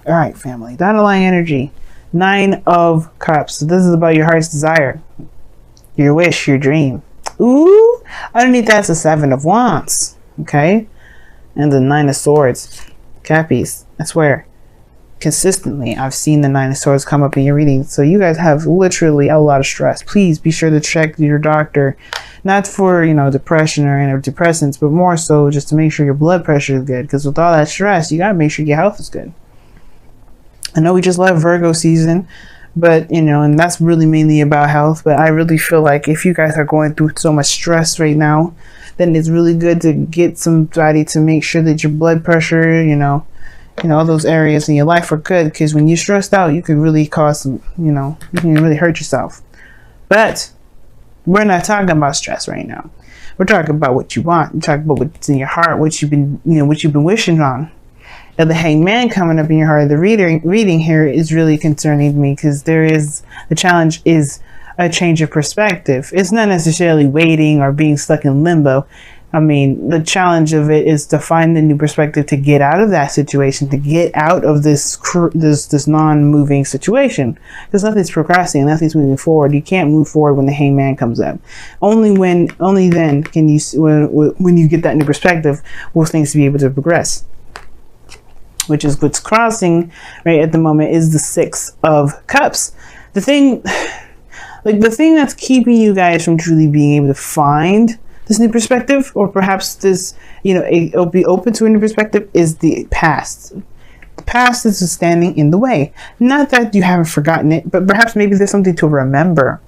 All right, family. The underlying energy. 9 of Cups. So this is about your heart's desire, your wish, your dream. Ooh, underneath that's the 7 of Wands. Okay, and the 9 of Swords. Cappies. I swear, consistently, I've seen the 9 of Swords come up in your reading. So you guys have literally a lot of stress. Please be sure to check your doctor, not for, you know, depression or antidepressants, but more so just to make sure your blood pressure is good. Because with all that stress, you gotta make sure your health is good. I know we just left Virgo season, but, you know, and that's really mainly about health. But I really feel like if you guys are going through so much stress right now, then it's really good to get somebody to make sure that your blood pressure, you know, all those areas in your life are good. Because when you're stressed out, you could really cause some, you know, you can really hurt yourself. But we're not talking about stress right now. We're talking about what you want. We're talking about what's in your heart, what you've been, you know, what you've been wishing on. Now, the Hangman coming up in your heart, the reading here is really concerning me, because the challenge is a change of perspective. It's not necessarily waiting or being stuck in limbo. I mean, the challenge of it is to find the new perspective, to get out of that situation, to get out of this non-moving situation. Because nothing's procrastinating, nothing's moving forward. You can't move forward when the Hangman comes up. Only then can you, when you get that new perspective, will things be able to progress. Which is what's crossing right at the moment is the 6 of Cups. The thing that's keeping you guys from truly being able to find this new perspective, or perhaps this, you know, it'll be open to a new perspective, is the past. The past is standing in the way. Not that you haven't forgotten it, but perhaps maybe there's something to remember.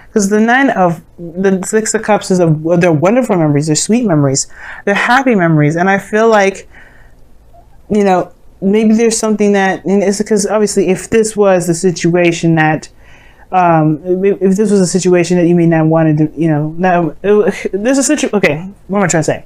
Because the 6 of Cups they're wonderful memories, they're sweet memories, they're happy memories, and I feel like, you know, maybe there's something that, and it's because obviously if this was the situation that, if this was a situation that you may not want to do, you know, now there's a situation. Okay, what am I trying to say?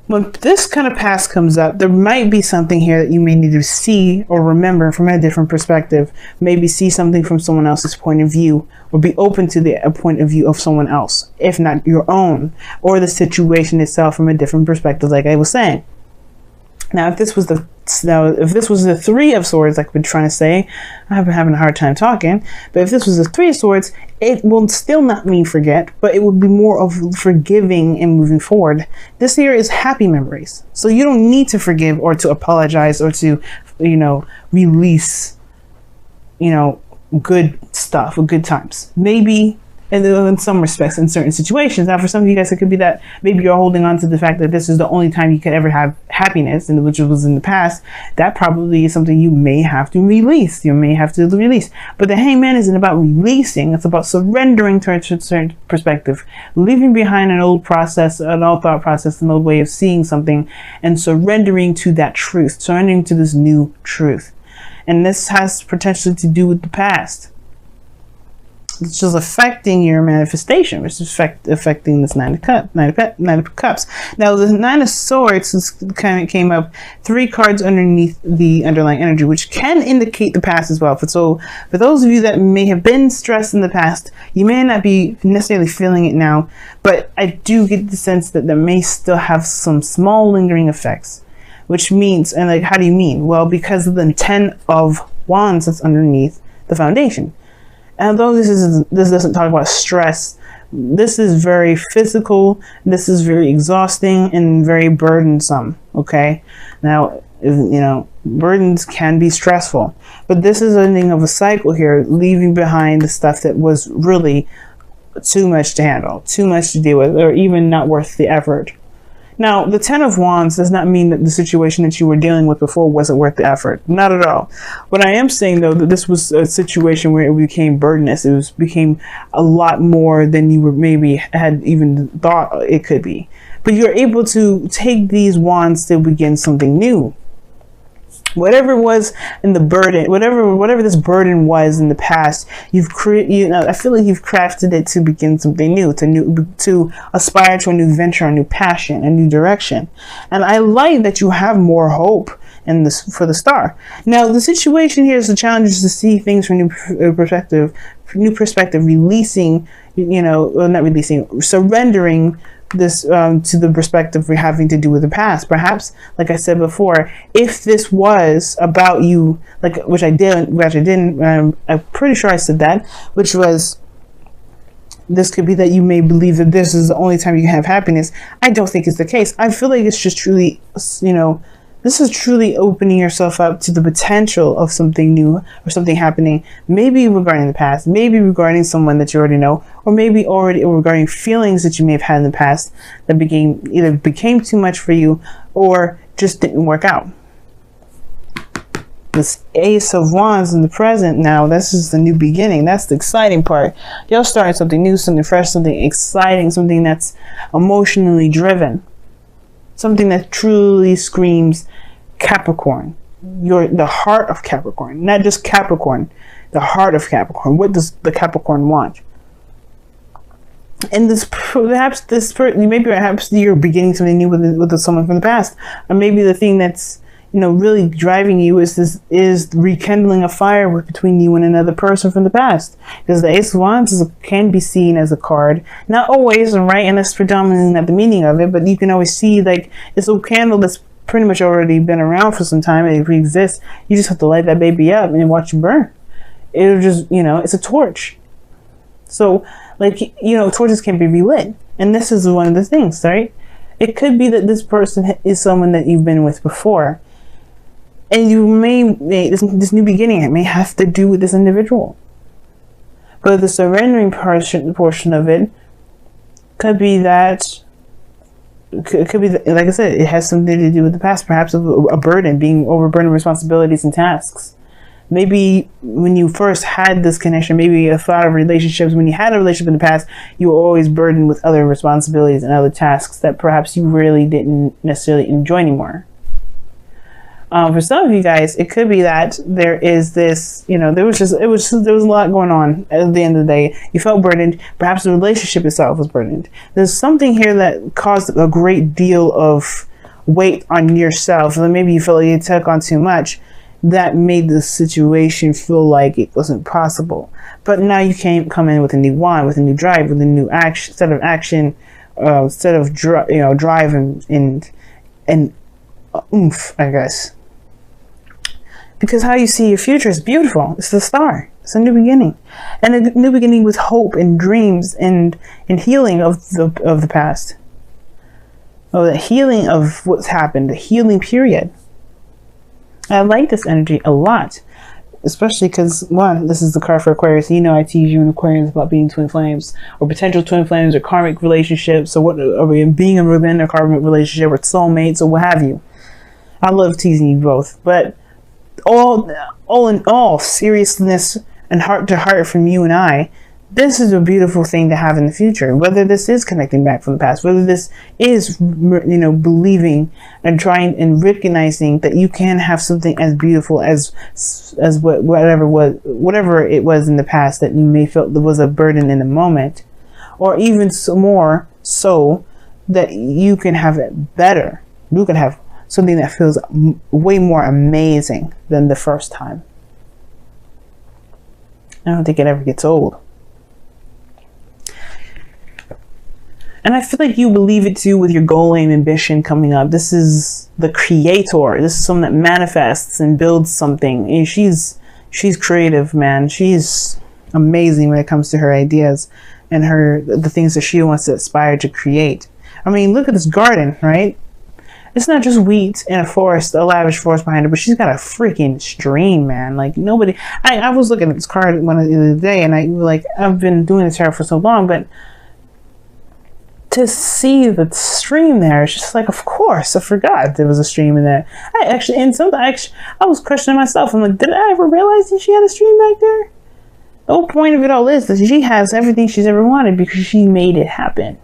When this kind of past comes up, there might be something here that you may need to see or remember from a different perspective. Maybe see something from someone else's point of view, or be open to the point of view of someone else, if not your own, or the situation itself from a different perspective, like I was saying. Now, if this was the 3 of Swords, like I've been trying to say, I've been having a hard time talking, but if this was the 3 of Swords, it will still not mean forget, but it would be more of forgiving and moving forward. This here is happy memories. So you don't need to forgive or to apologize or to, you know, release, you know, good stuff or good times. Maybe in some respects, in certain situations. Now, for some of you guys, it could be that maybe you're holding on to the fact that this is the only time you could ever have happiness, and which was in the past. That probably is something you may have to release. You may have to release. But the Hangman isn't about releasing. It's about surrendering to a certain perspective, leaving behind an old process, an old thought process, an old way of seeing something, and surrendering to that truth, surrendering to this new truth. And this has potentially to do with the past. It's just affecting your manifestation, which is affecting this 9 of Cups. Now, the 9 of Swords kind of came up 3 cards underneath the underlying energy, which can indicate the past as well. So, for those of you that may have been stressed in the past, you may not be necessarily feeling it now, but I do get the sense that there may still have some small lingering effects. Which means, and like, how do you mean? Well, because of the 10 of Wands that's underneath the foundation. And although this doesn't talk about stress, this is very physical, this is very exhausting and very burdensome, okay? Now, you know, burdens can be stressful, but this is ending of a cycle here, leaving behind the stuff that was really too much to handle, too much to deal with, or even not worth the effort. Now, the 10 of Wands does not mean that the situation that you were dealing with before wasn't worth the effort. Not at all. What I am saying, though, that this was a situation where it became burdenous. It became a lot more than you were maybe had even thought it could be. But you're able to take these wands to begin something new. Whatever was in the burden, whatever this burden was in the past, I feel like you've crafted it to begin something new, to aspire to a new venture, a new passion, a new direction. And I like that you have more hope in this for the star. Now, the situation here is the challenge is to see things from new perspective, releasing, not releasing, surrendering this to the perspective we're having to do with the past. Perhaps, like I said before, if this was about you, like which I didn't, I'm pretty sure I said that, which was, this could be that you may believe that this is the only time you can have happiness. I don't think it's the case. I feel like it's just truly, this is truly opening yourself up to the potential of something new or something happening, maybe regarding the past, maybe regarding someone that you already know, or maybe already regarding feelings that you may have had in the past that became too much for you or just didn't work out. This Ace of Wands in the present now, this is the new beginning. That's the exciting part. You're starting something new, something fresh, something exciting, something that's emotionally driven. Something that truly screams Capricorn. You're the heart of Capricorn, not just Capricorn, the heart of Capricorn. What does the Capricorn want? And perhaps you're beginning something new with someone from the past, or maybe the thing that's really driving you is rekindling a fire between you and another person from the past. Because the Ace of Wands can be seen as a card, not always, right? And that's predominantly not the meaning of it, but you can always see like it's a candle that's pretty much already been around for some time. It exists. You just have to light that baby up and watch it burn. It'll just, it's a torch. So, torches can be relit, and this is one of the things, right? It could be that this person is someone that you've been with before. And you may this new beginning, it may have to do with this individual. But the surrendering portion of it could be that, like I said, it has something to do with the past, perhaps a burden, being overburdened with responsibilities and tasks. Maybe when you first had this connection, maybe a thought of relationships, when you had a relationship in the past, you were always burdened with other responsibilities and other tasks that perhaps you really didn't necessarily enjoy anymore. For some of you guys, it could be that there is this, there was a lot going on at the end of the day. You felt burdened. Perhaps the relationship itself was burdened. There's something here that caused a great deal of weight on yourself. And maybe you felt like you took on too much. That made the situation feel like it wasn't possible. But now you come in with a new wand, with a new drive, with a new set of action, set of drive and oomph, I guess. Because how you see your future is beautiful. It's the star. It's a new beginning, and a new beginning with hope and dreams and healing of the past. Oh, the healing of what's happened, the healing period. I like this energy a lot, especially because, one, this is the card for Aquarius. I tease you in Aquarius about being twin flames or potential twin flames or karmic relationships, or being within a karmic relationship or soulmates or what have you. I love teasing you both, but all in all, seriousness and heart to heart from you and I, this is a beautiful thing to have in the future. Whether this is connecting back from the past, whether this is, believing and trying and recognizing that you can have something as beautiful as whatever it was in the past that you may felt there was a burden in the moment, or even more so that you can have it better. You can have something that feels way more amazing than the first time. I don't think it ever gets old. And I feel like you believe it too with your goal, aim, ambition coming up. This is the creator. This is someone that manifests and builds something. And she's creative, man. She's amazing when it comes to her ideas and the things that she wants to aspire to create. I mean, look at this garden, right? It's not just wheat and a forest, a lavish forest behind her, but she's got a freaking stream, man. Like nobody. I was looking at this card the other day, and I've been doing this tarot for so long, but to see the stream there, it's just like, of course, I forgot there was a stream in there. I was questioning myself. I'm like, did I ever realize that she had a stream back there? The whole point of it all is that she has everything she's ever wanted because she made it happen.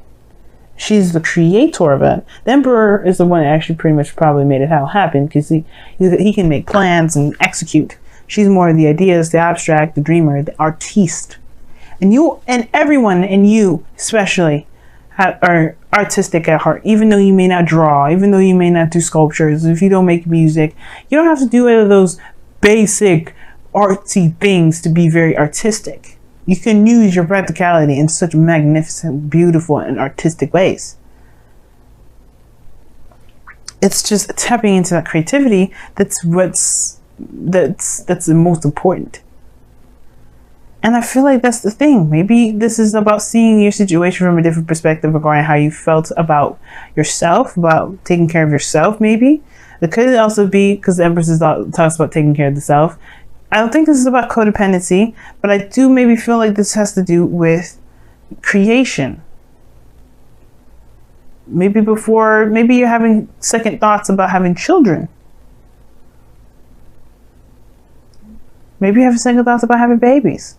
She's the creator of it. The Emperor is the one that actually pretty much probably made it all happen because he can make plans and execute. She's more of the ideas, the abstract, the dreamer, the artiste. And you and everyone, and you especially, are artistic at heart. Even though you may not draw, even though you may not do sculptures, if you don't make music, you don't have to do any of those basic artsy things to be very artistic. You can use your practicality in such magnificent, beautiful, and artistic ways. it's just tapping into that creativity. That's the most important. And I feel like that's the thing. Maybe this is about seeing your situation from a different perspective regarding how you felt about yourself, about taking care of yourself. Maybe it could also be because the Empress talks about taking care of the self. I don't think this is about codependency, but I do maybe feel like this has to do with creation. Maybe you're having second thoughts about having children. Maybe you have second thoughts about having babies.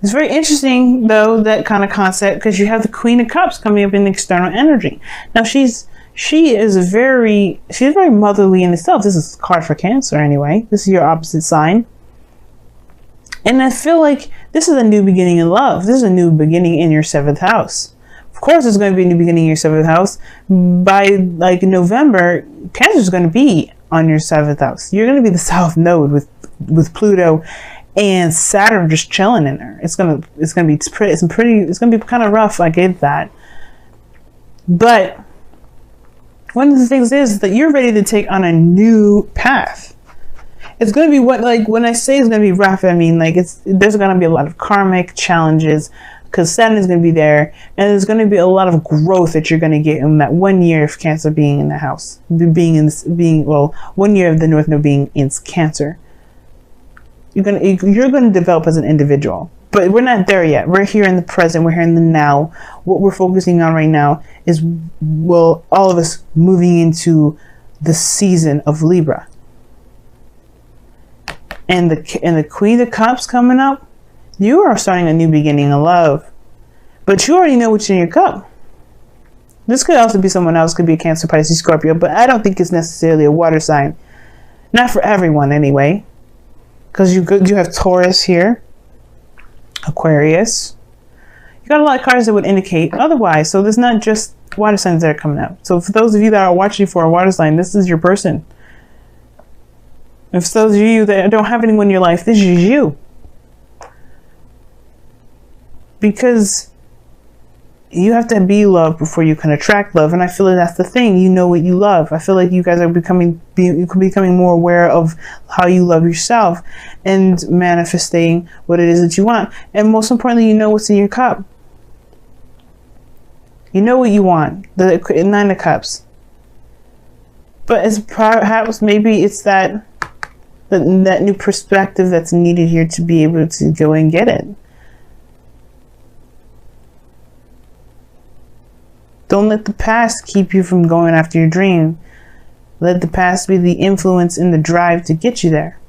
It's very interesting, though, that kind of concept, because you have the Queen of Cups coming up in the external energy. Now, she is very motherly in itself. This is a card for Cancer, anyway. This is your opposite sign. And I feel like this is a new beginning in love. This is a new beginning in your 7th house. Of course, there's going to be a new beginning in your 7th house. By like November, Cancer is going to be on your 7th house. You're going to be the South Node with Pluto and Saturn just chilling in there. It's gonna be kind of rough. I get that, but one of the things is that you're ready to take on a new path. It's gonna be when I say it's gonna be rough, I mean like there's gonna be a lot of karmic challenges because Saturn is gonna be there, and there's gonna be a lot of growth that you're gonna get in that 1 year of Cancer being in the house, 1 year of the North Node being in Cancer. You're gonna develop as an individual, but we're not there yet. We're here in the present. We're here in the now. What we're focusing on right now is, all of us moving into the season of Libra, and the Queen of Cups coming up. You are starting a new beginning of love, but you already know what's in your cup. This could also be someone else. Could be a Cancer, Pisces, Scorpio, but I don't think it's necessarily a water sign. Not for everyone, anyway. Because you have Taurus here, Aquarius. You got a lot of cards that would indicate otherwise. So there's not just water signs that are coming up. So for those of you that are watching for a water sign, this is your person. If those of you that don't have anyone in your life, this is you. Because you have to be loved before you can attract love, and I feel like that's the thing. You know what you love. I feel like you guys are becoming more aware of how you love yourself and manifesting what it is that you want. And most importantly, you know what's in your cup. You know what you want. The 9 of Cups. But it's perhaps maybe it's that new perspective that's needed here to be able to go and get it. Don't let the past keep you from going after your dream. Let the past be the influence and the drive to get you there.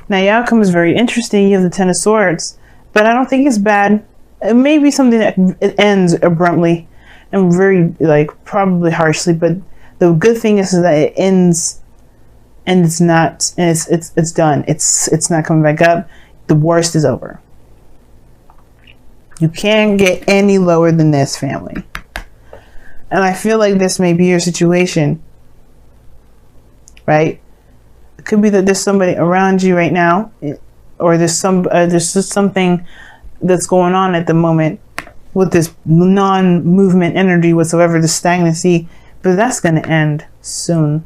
Now, your outcome is very interesting. You have the 10 of Swords, but I don't think it's bad. It may be something that it ends abruptly and very, probably harshly, but the good thing is that it ends and it's done. It's not coming back up. The worst is over. You can't get any lower than this, family. And I feel like this may be your situation, right? It could be that there's somebody around you right now, or there's just something that's going on at the moment with this non-movement energy whatsoever, the stagnancy, but that's going to end soon.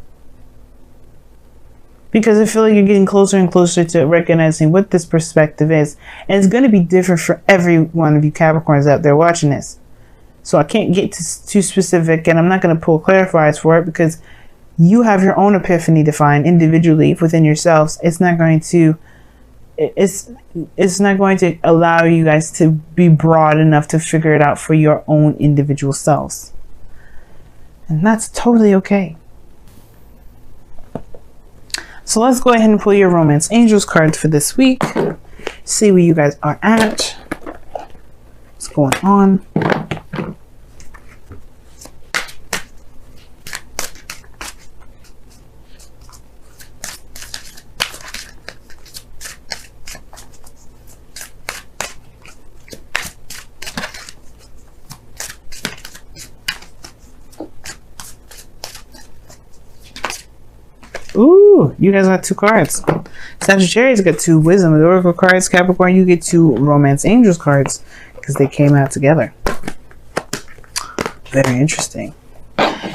Because I feel like you're getting closer and closer to recognizing what this perspective is. And it's going to be different for every one of you Capricorns out there watching this. So I can't get too specific, and I'm not going to pull clarifiers for it because you have your own epiphany to find individually within yourselves. It's not going to allow you guys to be broad enough to figure it out for your own individual selves. And that's totally okay. So let's go ahead and pull your Romance Angels cards for this week. See where you guys are at. What's going on? Ooh, you guys got 2 cards. Sagittarius got 2 Wisdom and Oracle cards. Capricorn, you get 2 Romance Angels cards because they came out together. Very interesting.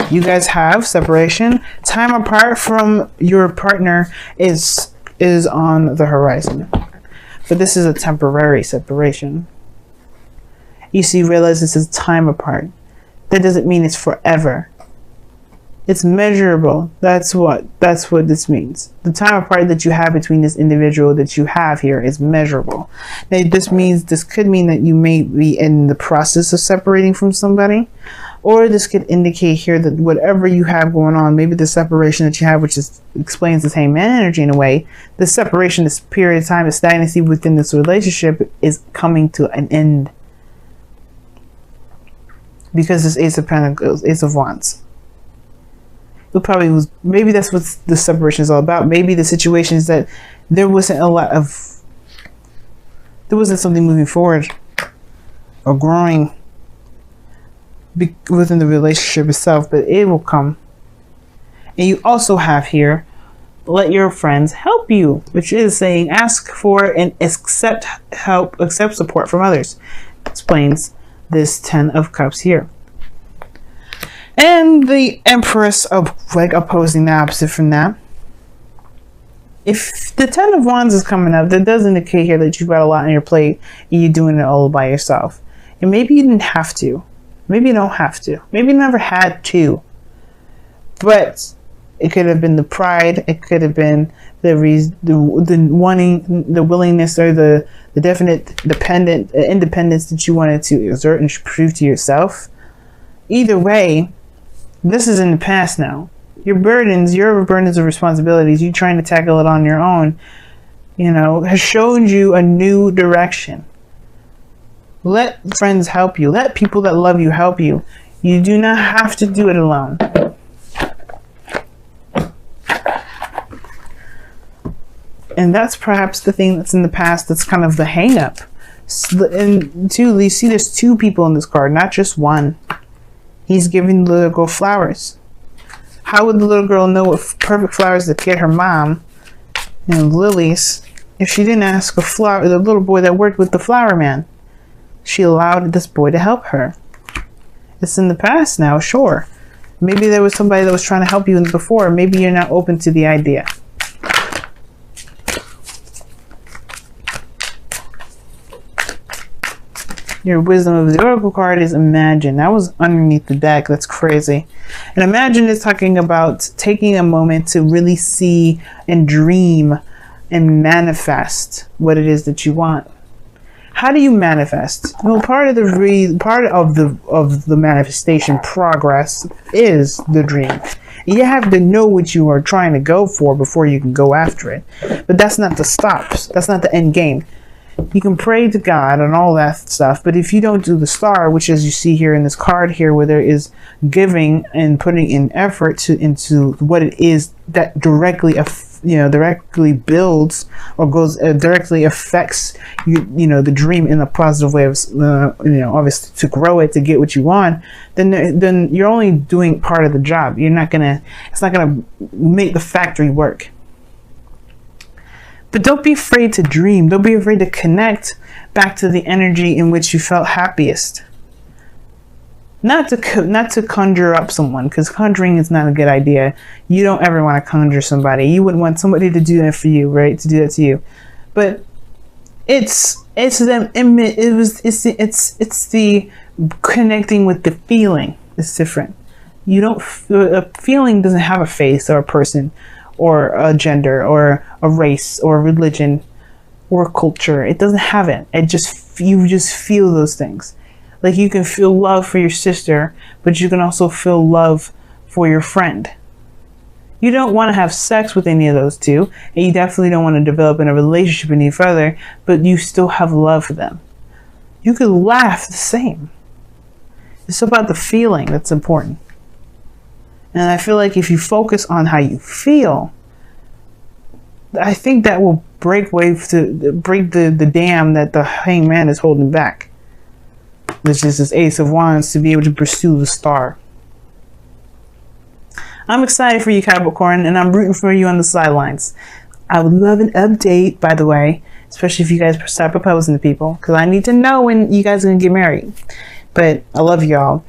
You guys have separation. Time apart from your partner is on the horizon. But this is a temporary separation. You see, realize this is time apart. That doesn't mean it's forever. It's measurable. That's what this means. The time apart that you have between this individual that you have here is measurable. Now, this could mean that you may be in the process of separating from somebody, or this could indicate here that whatever you have going on, maybe the separation that you have, which explains this hangman energy in a way, the separation, this period of time of stagnancy within this relationship is coming to an end. Because this Ace of Pentacles, Ace of Wands. It probably was, maybe that's what the separation is all about. Maybe the situation is that there wasn't something moving forward or growing within the relationship itself, but it will come. And you also have here, let your friends help you, which is saying ask for and accept help, accept support from others. Explains this 10 of Cups here. And the Empress of opposing the opposite from that. If the 10 of Wands is coming up, that does indicate here that you've got a lot on your plate and you're doing it all by yourself. And maybe you didn't have to. Maybe you don't have to. Maybe you never had to. But it could have been the pride. It could have been the wanting, the willingness, or the definite independence that you wanted to exert and prove to yourself. Either way, this is in the past now. Your burdens of responsibilities, you trying to tackle it on your own, has shown you a new direction. Let friends help you. Let people that love you help you. You do not have to do it alone. And that's perhaps the thing that's in the past that's kind of the hang up. And two, you see there's two people in this card, not just one. He's giving the little girl flowers. How would the little girl know what perfect flowers to get her mom and lilies if she didn't ask the little boy that worked with the flower man? She allowed this boy to help her. It's in the past now, sure. Maybe there was somebody that was trying to help you before. Maybe you're not open to the idea. Your wisdom of the Oracle card is imagine. That was underneath the deck. That's crazy. And imagine is talking about taking a moment to really see and dream and manifest what it is that you want. How do you manifest? Well, part of the manifestation progress is the dream. You have to know what you are trying to go for before you can go after it. But that's not the stops. That's not the end game. You can pray to God and all that stuff, but if you don't do the star, which as you see here in this card here, where there is giving and putting in effort into what it is that directly builds or goes directly affects the dream in a positive way of obviously to grow it, to get what you want, then you're only doing part of the job. It's not gonna make the factory work. But don't be afraid to dream. Don't be afraid to connect back to the energy in which you felt happiest. Not to conjure up someone, because conjuring is not a good idea. You don't ever want to conjure somebody. You wouldn't want somebody to do that for you, right? To do that to you. But it's the connecting with the feeling. It's different. A feeling doesn't have a face or a person, or a gender, or a race, or a religion, or a culture. It doesn't have it. You just feel those things. Like you can feel love for your sister, but you can also feel love for your friend. You don't want to have sex with any of those two, and you definitely don't want to develop in a relationship any further, but you still have love for them. You could laugh the same. It's about the feeling that's important. And I feel like if you focus on how you feel, I think that will break the dam that the hangman is holding back. Which is this Ace of Wands, to be able to pursue the star. I'm excited for you, Capricorn, and I'm rooting for you on the sidelines. I would love an update, by the way, especially if you guys start proposing to people, because I need to know when you guys are going to get married. But I love y'all.